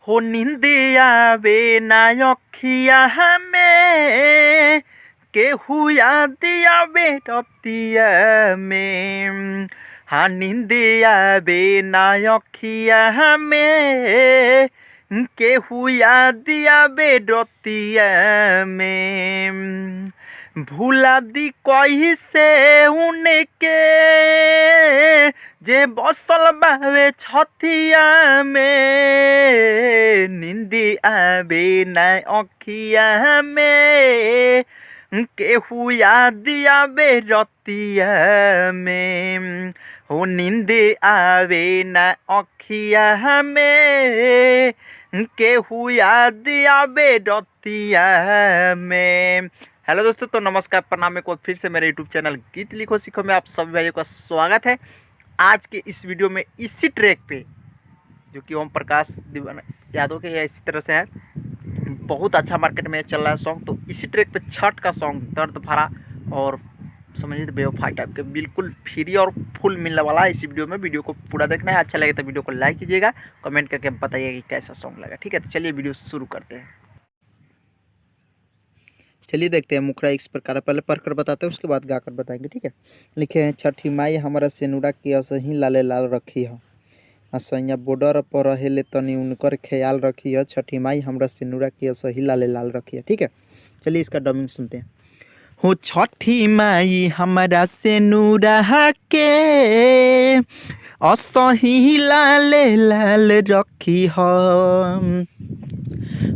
हो निंदिया बे ना अखिया में केहू याद आवे रतिया में। हाँ निंदिया बे ना अखिया में केहू याद आवे रतिया में। भूला दी कही से उनके जे बसल बावे छतिया में। निंदी आवे ना अखिया में केहू याद आवे रतिया में। हो नींदे आवे ना अखिया में केहू याद आवे रतिया में। हेलो दोस्तों, तो नमस्कार, प्रणाम। एक बार फिर से मेरे यूट्यूब चैनल गीत लिखो सीखो में आप सभी भाइयों का स्वागत है। आज के इस वीडियो में इसी ट्रैक पे जो कि ओम प्रकाश यादव के या इसी तरह से है, बहुत अच्छा मार्केट में चल रहा है सॉन्ग। तो इसी ट्रैक पे छठ का सॉन्ग दर्द भरा और समझिए बेवफा टाइप के बिल्कुल फ्री और फुल मिलने वाला है। इस वीडियो को पूरा देखना है। अच्छा लगे तो वीडियो को लाइक कीजिएगा, कमेंट करके बताइएगा कि कैसा सॉन्ग लगा। ठीक है, तो चलिए वीडियो शुरू करते हैं। चलिए देखते हैं मुखड़ा इस प्रकार, पहले पढ़कर बताते हैं उसके बाद गाकर बताएंगे। ठीक है, लिखे हैं छठी माई हमारा सेनुरा की असही लाले लाल रखी है। असैया बॉर्डर पर रहेले तनी उनकर ख्याल रखी है। छठी माई हमारा सेनुरा की असही लाले लाल रखी है। ठीक है, चलिए इसका डबिंग सुनते हैं। हो छठी माई हमारा सेनुरा के असही लाले लाल रखी है।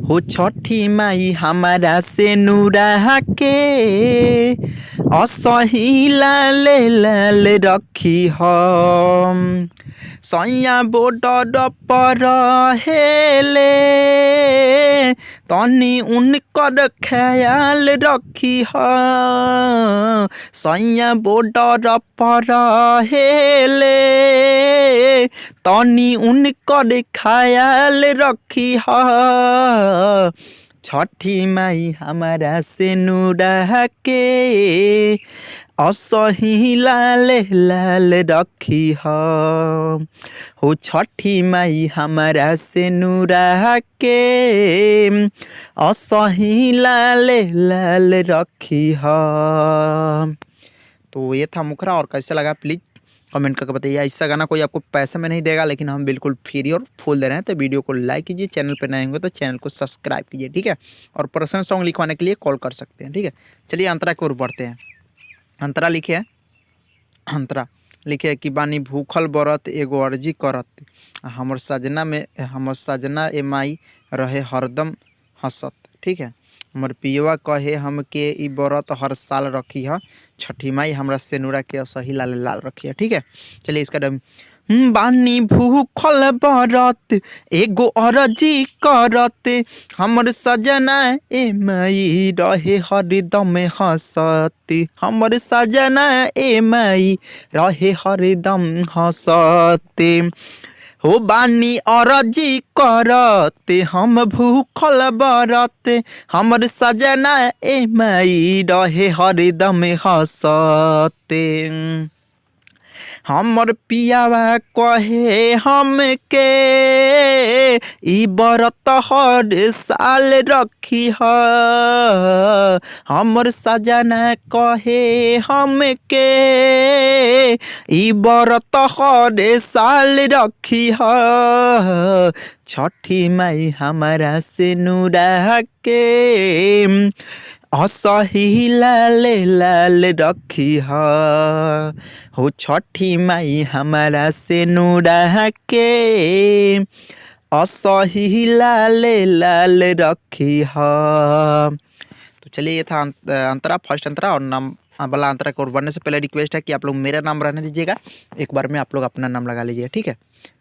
हो छठी माई हमारा सेनुरा के असही लाले लाल रखी हम। सैया बॉर्डर पर हेले तनी उनकर ख्याल रखी ह। सैया बॉर्डर पर हेले तनी उनकर ख्याल रखी ह। छठी माई हमारा सेनुरा के असही लाल लाल रखी ह। हो छठी माई हमारा सेनुरा के असही लाल लाल रखी ह। तो ये था मुखरा, और कैसा लगा प्लीज़ कमेंट करके बताइए। ऐसा गाना कोई आपको पैसे में नहीं देगा, लेकिन हम बिल्कुल फ्री और फुल दे रहे हैं। तो वीडियो को लाइक कीजिए, चैनल पर नए होंगे तो चैनल को सब्सक्राइब कीजिए। ठीक है, और पर्सनल सॉन्ग लिखवाने के लिए कॉल कर सकते हैं। ठीक है, चलिए अंतरा की ओर बढ़ते हैं। अंतरा लिखे है, अंतरा लिखे कि बानी भूखल बरत एगो अर्जी करत हमर सजना ए माई रहे हरदम हंसत। ठीक है, हमर पियवा कहे हमके ई बरत हर साल रखी है। छठी माई हमरा सेनुरा के सही लाल लाल रखी है। ठीक है, चलिए इसका बानी भूखल बरत एगो अर्जी करत हमर सजना ए माई रहे हरदम हंसत। हमर सजना ए माई रहे हरदम हंसत। हो बानी अर्जी करत हम भूखल बरत हमर सजना ए माई रहे हरदम हंसत। हमर पियावा कहे हमके ई बरत हर साल रखी ह। हमर सजना कहे हमके ई बरत हर साल रखी ह। छठी माई हमारा सेनुरा के असही लाल लाल रखी ह। हो छठी माई हमारा सेनुरा के असही लाल लाल रखी ह। तो चलिए ये था अंतरा, फर्स्ट अंतरा। और नाम वाला अंतरा को बढ़ने से पहले रिक्वेस्ट है कि आप लोग मेरा नाम रहने दीजिएगा, एक बार में आप लोग अपना नाम लगा लीजिए। ठीक है,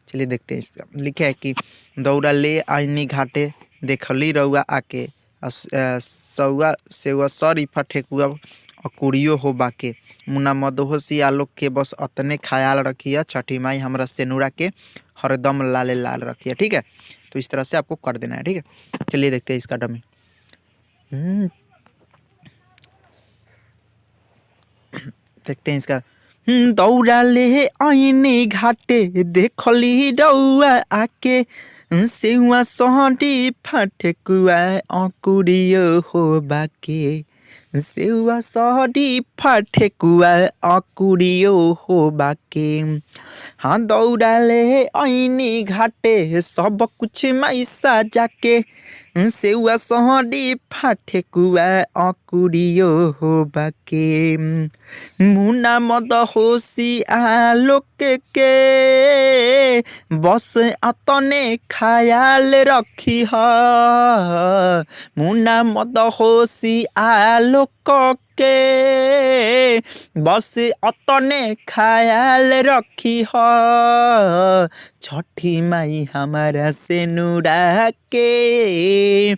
चलिए देखते हैं इसका। लिखे है कि दौड़ा ले आईनी घाटे देखली रउआ आके सौआ सेवा शरीफा ठेकुआ अकुड़ियो हो बाके मुना मदहोसी आलोक के बस अतने ख्याल रखिए। छठी माई हमरा सेनुरा के हरदम लाल लाल रखिए। ठीक है, तो इस तरह से आपको कर देना है। ठीक है, चलिए देखते हैं इसका डमी। देखते हैं इसका दौड़ा ले आईने घाटे देखली रौआ आके सेवा सहडी फाटेकुआ अकुरियो हो बाके सेवा सहडी फाटेकुआ अकुरियो हो बाके। हाँ दौड़ा ले आईने घाटे सब कुछ मैसा जाके सेवा सहडी फाटेकुआ अकुरियो हो बाके। मुना मद होशी आलोक के बस अतने ख्याल रखी ह। मुना मद होशी आलोक के बस अतने ख्याल रखी ह। छठी माई हमारा से नुरा के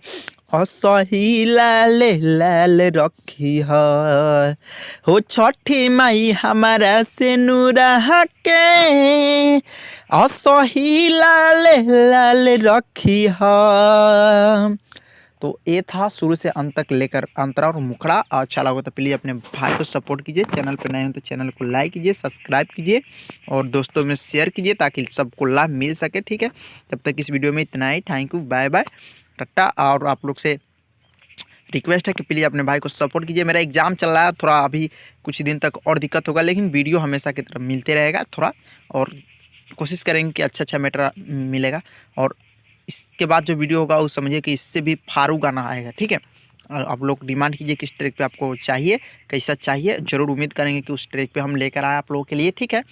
असही लाल लाल रखी ह। हो छठी माई हमारा से नुरा के असही लाल लाल रखी ह। तो ये था शुरू से अंत तक लेकर अंतरा और मुखड़ा। अच्छा लगा तो प्लीज़ अपने भाई को सपोर्ट कीजिए, चैनल पर नए हो तो चैनल को लाइक कीजिए, सब्सक्राइब कीजिए और दोस्तों में शेयर कीजिए ताकि सबको लाभ मिल सके। ठीक है, तब तक इस वीडियो में इतना ही। Thank you, bye bye, tata. और आप लोग से रिक्वेस्ट है कि प्लीज़ अपने भाई को सपोर्ट कीजिए। मेरा एग्ज़ाम चल रहा है, थोड़ा अभी कुछ दिन तक और दिक्कत होगा, लेकिन वीडियो हमेशा की तरह मिलते रहेगा थोड़ा, और कोशिश करेंगे कि अच्छा मैटर मिलेगा। और इसके बाद जो वीडियो होगा वो समझिए कि इससे भी फारू गाना आएगा। ठीक है, और आप लोग डिमांड कीजिए किस ट्रैक पे आपको चाहिए, कैसा चाहिए, ज़रूर उम्मीद करेंगे कि उस ट्रैक पे हम लेकर आए आप लोगों के लिए। ठीक है,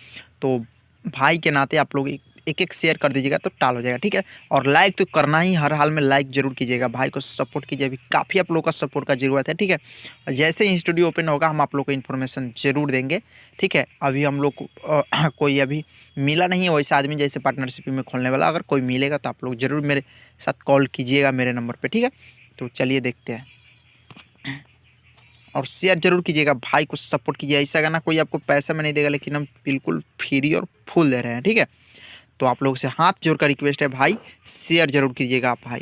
तो भाई के नाते आप लोग एक एक शेयर कर दीजिएगा तो टाल हो जाएगा। ठीक है, और लाइक तो करना ही, हर हाल में लाइक जरूर कीजिएगा, भाई को सपोर्ट कीजिए। अभी काफ़ी आप लोग का सपोर्ट का ज़रूरत है। ठीक है, जैसे ही स्टूडियो ओपन होगा हम आप लोग को इन्फॉर्मेशन ज़रूर देंगे। ठीक है, अभी हम लोग कोई अभी मिला नहीं है वैसे आदमी जैसे पार्टनरशिप में खोलने वाला। अगर कोई मिलेगा तो आप लोग ज़रूर मेरे साथ कॉल कीजिएगा मेरे नंबर पर। ठीक है, तो चलिए देखते हैं, और शेयर जरूर कीजिएगा, भाई को सपोर्ट कीजिए। ऐसा गाना कोई आपको पैसा में नहीं देगा, लेकिन हम बिल्कुल फ्री और फुल दे रहे हैं। ठीक है, तो आप लोगों से हाथ जोड़कर रिक्वेस्ट है भाई, शेयर जरूर कीजिएगा आप भाई।